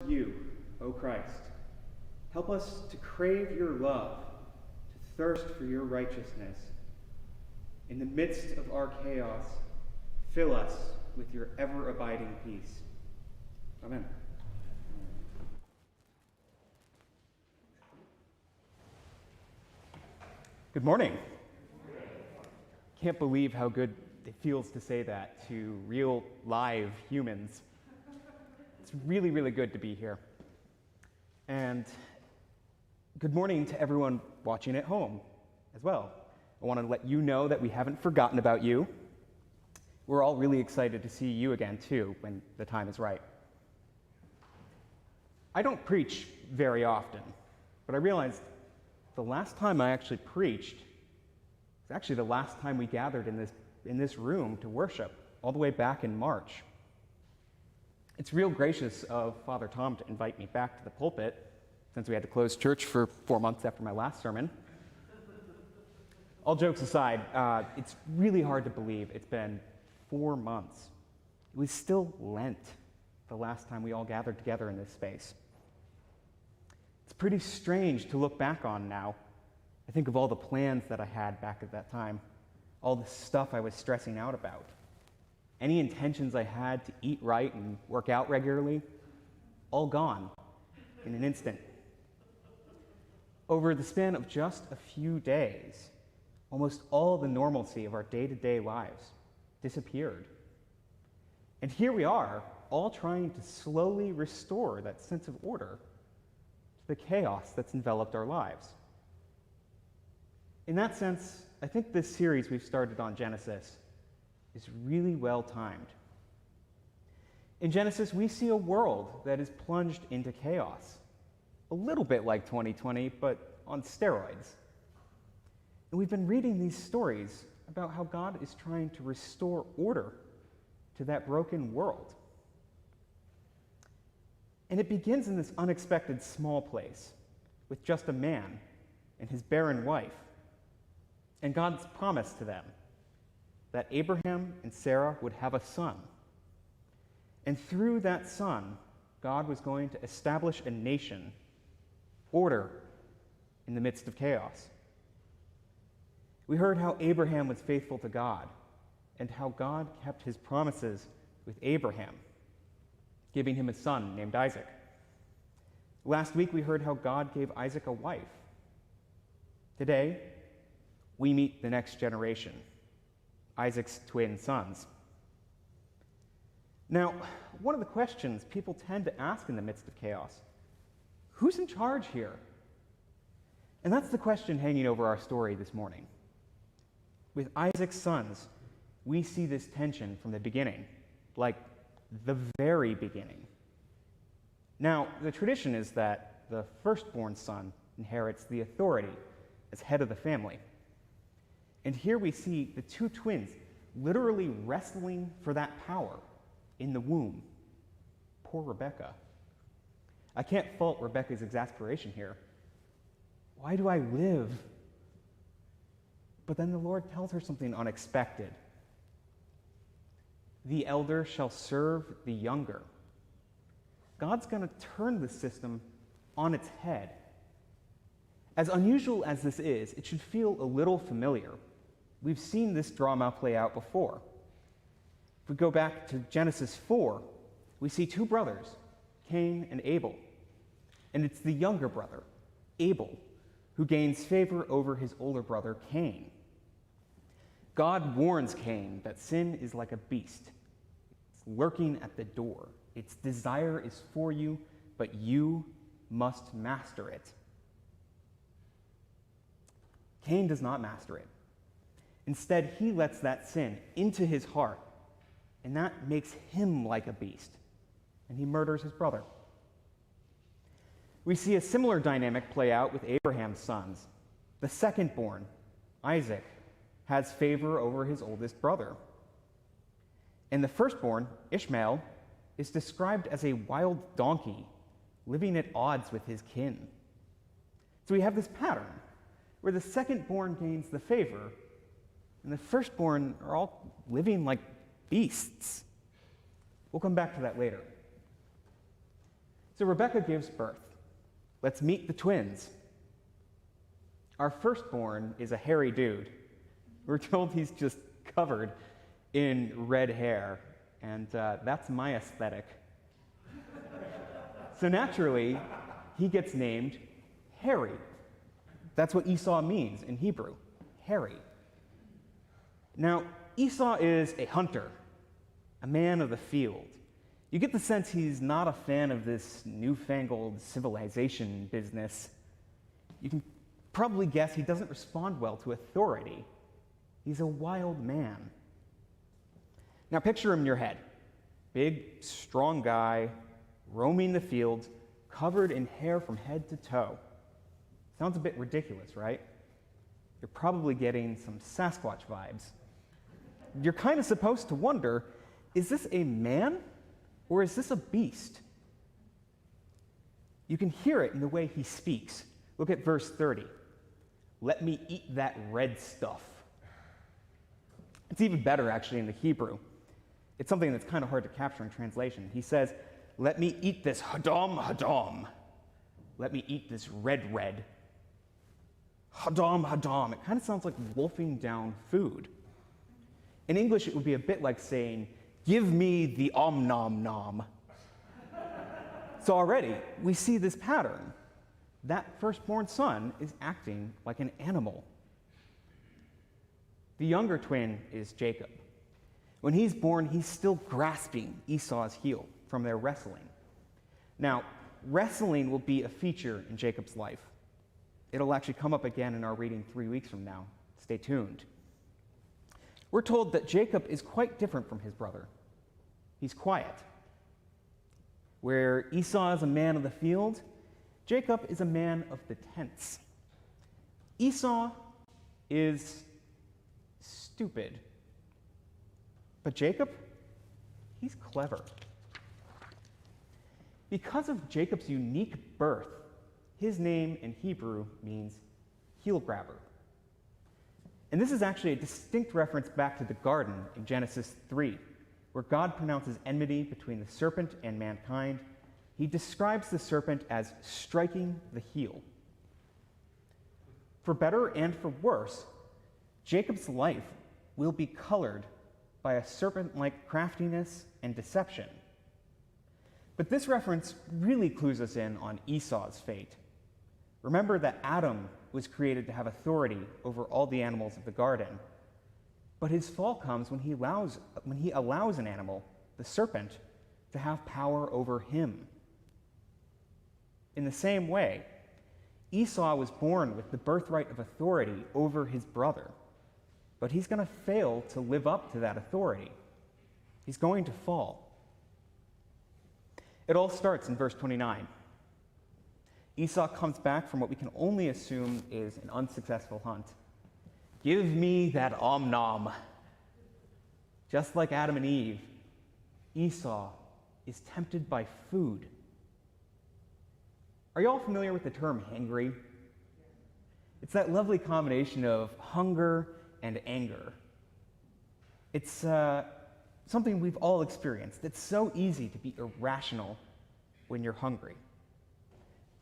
you, O Christ. Help us to crave your love, to thirst for your righteousness. In the midst of our chaos, fill us with your ever-abiding peace. Amen. Good morning. Can't believe how good it feels to say that to real, live humans. It's really, really good to be here. And good morning to everyone watching at home as well. I want to let you know that we haven't forgotten about you. We're all really excited to see you again, too, when the time is right. I don't preach very often, but I realized the last time I actually preached was actually the last time we gathered in this room to worship, all the way back in March. It's real gracious of Father Tom to invite me back to the pulpit, since we had to close church for 4 months after my last sermon. All jokes aside, it's really hard to believe it's been 4 months. It was still Lent the last time we all gathered together in this space. It's pretty strange to look back on now. I think of all the plans that I had back at that time, all the stuff I was stressing out about. Any intentions I had to eat right and work out regularly, all gone in an instant. Over the span of just a few days, almost all the normalcy of our day-to-day lives disappeared. And here we are, all trying to slowly restore that sense of order to the chaos that's enveloped our lives. In that sense, I think this series we've started on Genesis is really well timed. In Genesis, we see a world that is plunged into chaos, a little bit like 2020, but on steroids. And we've been reading these stories about how God is trying to restore order to that broken world. And it begins in this unexpected small place with just a man and his barren wife, and God's promise to them that Abraham and Sarah would have a son. And through that son, God was going to establish a nation, order in the midst of chaos. We heard how Abraham was faithful to God and how God kept his promises with Abraham, giving him a son named Isaac. Last week, we heard how God gave Isaac a wife. Today, we meet the next generation, Isaac's twin sons. Now, one of the questions people tend to ask in the midst of chaos, who's in charge here? And that's the question hanging over our story this morning. With Isaac's sons, we see this tension from the beginning, like the very beginning. Now, the tradition is that the firstborn son inherits the authority as head of the family. And here we see the two twins literally wrestling for that power in the womb. Poor Rebecca. I can't fault Rebecca's exasperation here. Why do I live? But then the Lord tells her something unexpected. The elder shall serve the younger. God's going to turn the system on its head. As unusual as this is, it should feel a little familiar. We've seen this drama play out before. If we go back to Genesis 4, we see two brothers, Cain and Abel. And it's the younger brother, Abel, who gains favor over his older brother, Cain. God warns Cain that sin is like a beast. It's lurking at the door. Its desire is for you, but you must master it. Cain does not master it. Instead, he lets that sin into his heart, and that makes him like a beast, and he murders his brother. We see a similar dynamic play out with Abraham's sons. The second-born, Isaac, has favor over his oldest brother. And the firstborn, Ishmael, is described as a wild donkey, living at odds with his kin. So we have this pattern where the second-born gains the favor, and the firstborn are all living like beasts. We'll come back to that later. So Rebekah gives birth. Let's meet the twins. Our firstborn is a hairy dude. We're told he's just covered in red hair, and that's my aesthetic. So naturally, he gets named Hairy. That's what Esau means in Hebrew, hairy. Now, Esau is a hunter, a man of the field. You get the sense he's not a fan of this newfangled civilization business. You can probably guess he doesn't respond well to authority. He's a wild man. Now picture him in your head. Big, strong guy, roaming the fields, covered in hair from head to toe. Sounds a bit ridiculous, right? You're probably getting some Sasquatch vibes. You're kind of supposed to wonder, is this a man or is this a beast? You can hear it in the way he speaks. Look at verse 30. Let me eat that red stuff. It's even better, actually, in the Hebrew. It's something that's kind of hard to capture in translation. He says, let me eat this hadam hadam. Let me eat this red red. Hadam hadam. It kind of sounds like wolfing down food. In English, it would be a bit like saying, give me the om nom nom. So already, we see this pattern. That firstborn son is acting like an animal. The younger twin is Jacob. When he's born, he's still grasping Esau's heel from their wrestling. Now, wrestling will be a feature in Jacob's life. It'll actually come up again in our reading 3 weeks from now. Stay tuned. We're told that Jacob is quite different from his brother. He's quiet. Where Esau is a man of the field, Jacob is a man of the tents. Esau is stupid. But Jacob, he's clever. Because of Jacob's unique birth, his name in Hebrew means heel grabber. And this is actually a distinct reference back to the garden in Genesis 3, where God pronounces enmity between the serpent and mankind. He describes the serpent as striking the heel. For better and for worse, Jacob's life will be colored by a serpent-like craftiness and deception. But this reference really clues us in on Esau's fate. Remember that Adam was created to have authority over all the animals of the garden. But his fall comes when he allows an animal, the serpent, to have power over him. In the same way, Esau was born with the birthright of authority over his brother, but he's going to fail to live up to that authority. He's going to fall. It all starts in verse 29. Esau comes back from what we can only assume is an unsuccessful hunt. Give me that om nom. Just like Adam and Eve, Esau is tempted by food. Are you all familiar with the term hangry? It's that lovely combination of hunger and anger. It's something we've all experienced. It's so easy to be irrational when you're hungry.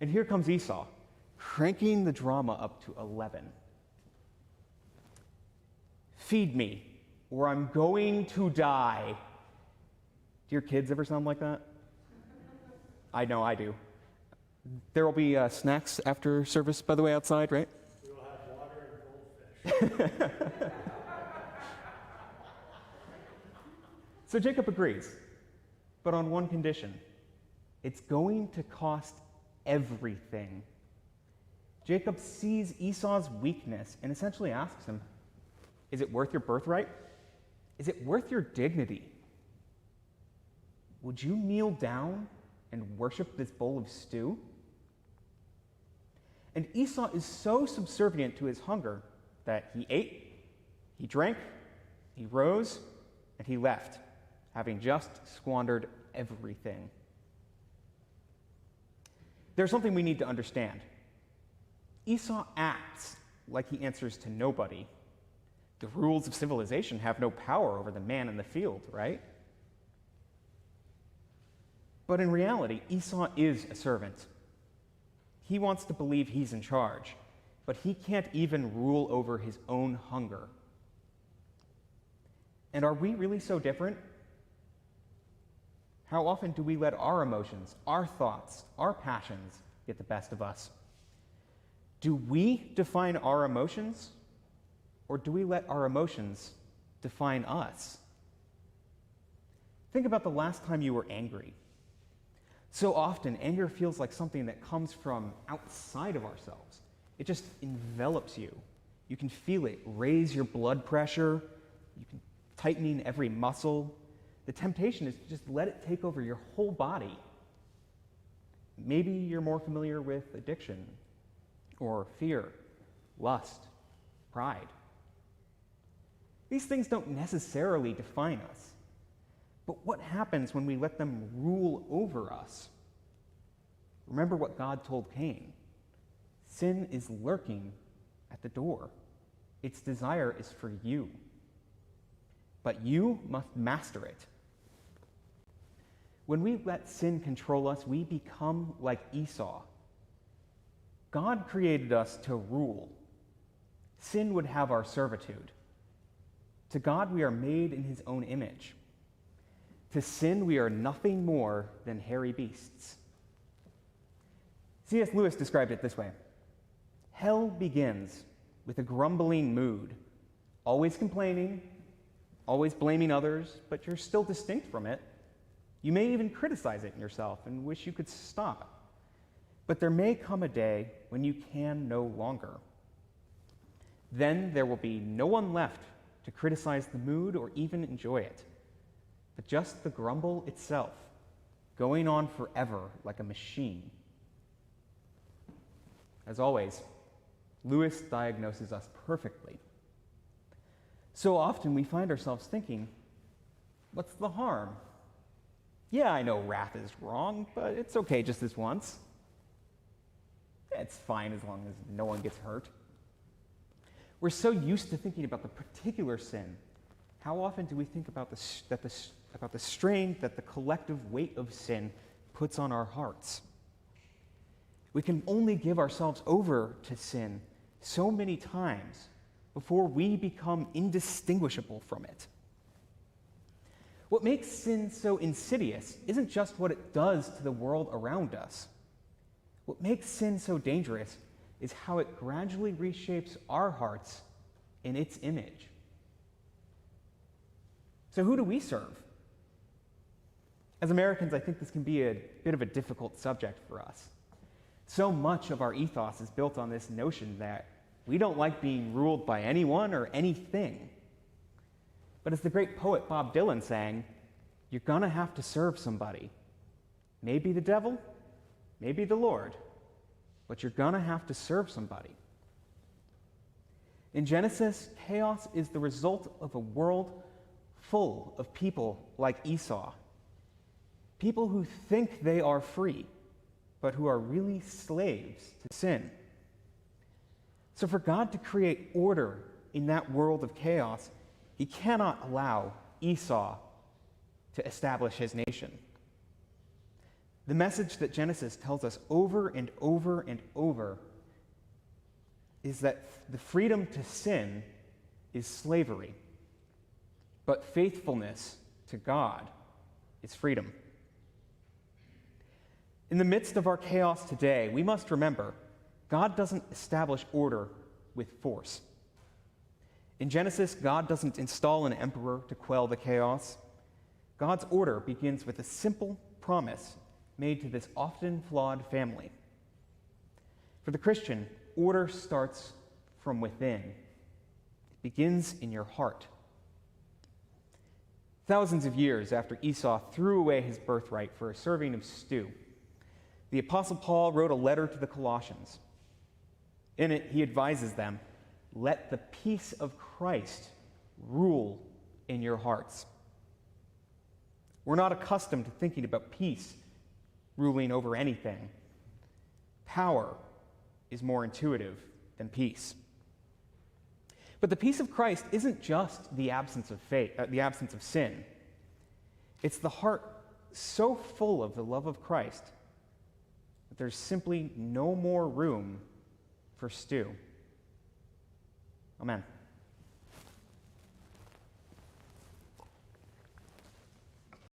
And here comes Esau, cranking the drama up to 11. Feed me, or I'm going to die. Do your kids ever sound like that? I know I do. There will be snacks after service, by the way, outside, right? We will have water and goldfish. So Jacob agrees, but on one condition. It's going to cost everything. Jacob sees Esau's weakness and essentially asks him, is it worth your birthright? Is it worth your dignity? Would you kneel down and worship this bowl of stew? And Esau is so subservient to his hunger that he ate, he drank, he rose, and he left, having just squandered everything. There's something we need to understand. Esau acts like he answers to nobody. The rules of civilization have no power over the man in the field, right? But in reality, Esau is a servant. He wants to believe he's in charge, but he can't even rule over his own hunger. And are we really so different? How often do we let our emotions, our thoughts, our passions get the best of us? Do we define our emotions, or do we let our emotions define us? Think about the last time you were angry. So often, anger feels like something that comes from outside of ourselves. It just envelops you. You can feel it raise your blood pressure. You can tightening every muscle. The temptation is to just let it take over your whole body. Maybe you're more familiar with addiction or fear, lust, pride. These things don't necessarily define us. But what happens when we let them rule over us? Remember what God told Cain. Sin is lurking at the door. Its desire is for you. But you must master it. When we let sin control us, we become like Esau. God created us to rule. Sin would have our servitude. To God, we are made in his own image. To sin, we are nothing more than hairy beasts. C.S. Lewis described it this way. Hell begins with a grumbling mood, always complaining, always blaming others, but you're still distinct from it. You may even criticize it in yourself and wish you could stop. But there may come a day when you can no longer. Then there will be no one left to criticize the mood or even enjoy it, but just the grumble itself, going on forever like a machine. As always, Lewis diagnoses us perfectly. So often we find ourselves thinking, what's the harm? Yeah, I know wrath is wrong, but it's okay just this once. It's fine as long as no one gets hurt. We're so used to thinking about the particular sin. How often do we think about the strain that the collective weight of sin puts on our hearts? We can only give ourselves over to sin so many times before we become indistinguishable from it. What makes sin so insidious isn't just what it does to the world around us. What makes sin so dangerous is how it gradually reshapes our hearts in its image. So who do we serve? As Americans, I think this can be a bit of a difficult subject for us. So much of our ethos is built on this notion that we don't like being ruled by anyone or anything. But as the great poet Bob Dylan sang, you're gonna have to serve somebody. Maybe the devil, maybe the Lord, but you're gonna have to serve somebody. In Genesis, chaos is the result of a world full of people like Esau. People who think they are free, but who are really slaves to sin. So for God to create order in that world of chaos, he cannot allow Esau to establish his nation. The message that Genesis tells us over and over and over is that the freedom to sin is slavery, but faithfulness to God is freedom. In the midst of our chaos today, we must remember God doesn't establish order with force. In Genesis, God doesn't install an emperor to quell the chaos. God's order begins with a simple promise made to this often flawed family. For the Christian, order starts from within. It begins in your heart. Thousands of years after Esau threw away his birthright for a serving of stew, the Apostle Paul wrote a letter to the Colossians. In it, he advises them, let the peace of Christ rule in your hearts. We're not accustomed to thinking about peace ruling over anything. Power is more intuitive than peace. But the peace of Christ isn't just the absence of sin. It's the heart so full of the love of Christ that there's simply no more room for stew. Amen.